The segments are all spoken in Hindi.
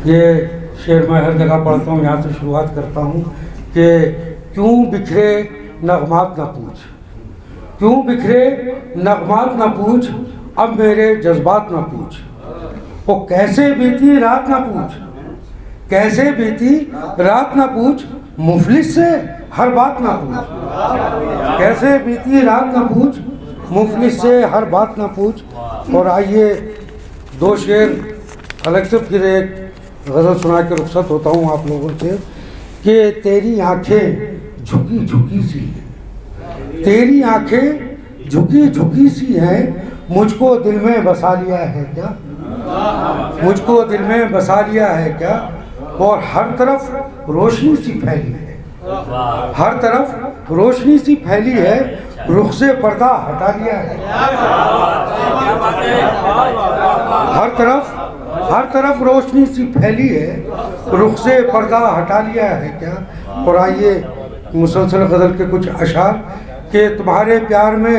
ये शेर मैं हर जगह पढ़ता हूँ, यहाँ से शुरुआत करता हूँ कि क्यों बिखरे नगमात न पूछ, क्यों बिखरे नगमात न पूछ, अब मेरे जज्बात न पूछ, वो कैसे बीती रात न पूछ, कैसे बीती रात न पूछ, मुफलिस से हर बात ना पूछ, कैसे बीती रात न पूछ, मुफलिस से हर बात न पूछ। और आइए दो शेर अलग से फिर एक गज़ल सुना के रुखसत होता हूँ आप लोगों से कि तेरी आंखें झुकी झुकी सी हैं, तेरी आंखें झुकी झुकी सी हैं, मुझको दिल में बसा लिया है क्या, मुझको दिल में बसा लिया है क्या, और हर तरफ रोशनी सी फैली है, हर तरफ रोशनी सी फैली है, रुख से पर्दा हटा लिया है, हर तरफ रोशनी सी फैली है, रुख से पर्दा हटा लिया है क्या। और आइए मुसलसल गज़ल के कुछ अशार कि तुम्हारे प्यार में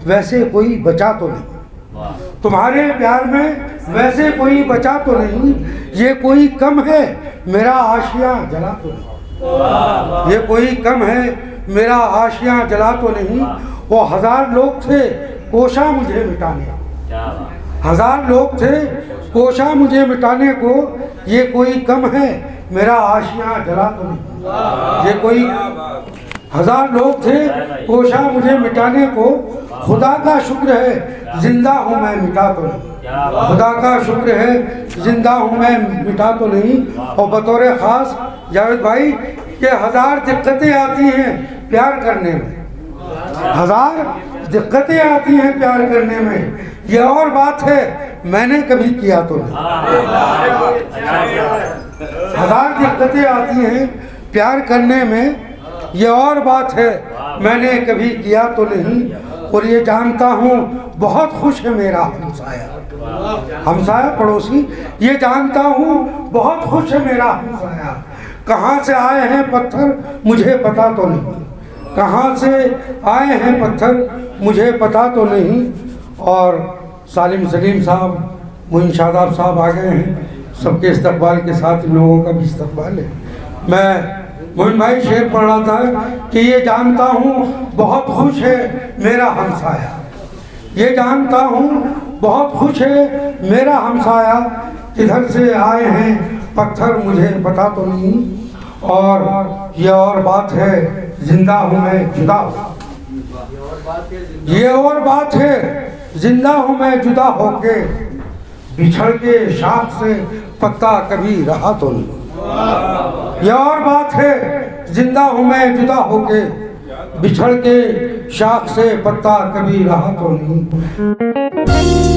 वैसे कोई बचा तो नहीं, तुम्हारे प्यार में वैसे कोई बचा तो नहीं, ये कोई कम है मेरा आशियाँ जला तो नहीं, ये कोई कम है मेरा आशियाँ जला तो नहीं, वो हजार लोग थे कोशा मुझे मिटाने, हजार लोग थे कोशा मुझे मिटाने को, ये कोई कम है मेरा आशियाँ जला तो नहीं, ये कोई हजार लोग थे कोशा मुझे मिटाने को, खुदा का शुक्र है जिंदा हूँ मैं मिटा तो नहीं, खुदा का शुक्र है जिंदा हूँ मैं मिटा तो नहीं। और बतौर ख़ास जावेद भाई के हजार दिक्कतें आती हैं प्यार करने में, हजार दिक्कतें आती हैं प्यार करने में, ये और बात है मैंने कभी किया तो नहीं, हजार दिक्कतें आती हैं प्यार करने में, ये और बात है मैंने कभी किया तो नहीं। और ये जानता हूँ बहुत खुश है मेरा हमसाया, हमसाया पड़ोसी, ये जानता हूँ बहुत खुश है मेरा हमसाया, कहाँ से आए हैं पत्थर मुझे पता तो नहीं, कहाँ से आए हैं पत्थर मुझे पता तो नहीं। और सालिम सलीम साहब, मोइन शादाब साहब आ गए हैं, सबके इस्तकबाल के साथ इन लोगों का भी इस्तकबाल है। मैं मोइन भाई शेर पढ़ रहा था कि ये जानता हूँ बहुत खुश है मेरा हमसाया, ये जानता हूँ बहुत खुश है मेरा हमसाया, किधर से आए हैं पत्थर मुझे पता तो नहीं, और ये और बात है जिंदा हूँ मैं जुदा, ये और बात है जिंदा हूँ मैं जुदा होके, बिछड़ के शाख से पत्ता कभी रहा तो नहीं, ये और बात है जिंदा हूँ मैं जुदा होके, बिछड़ के शाख से पत्ता कभी रहा तो नहीं।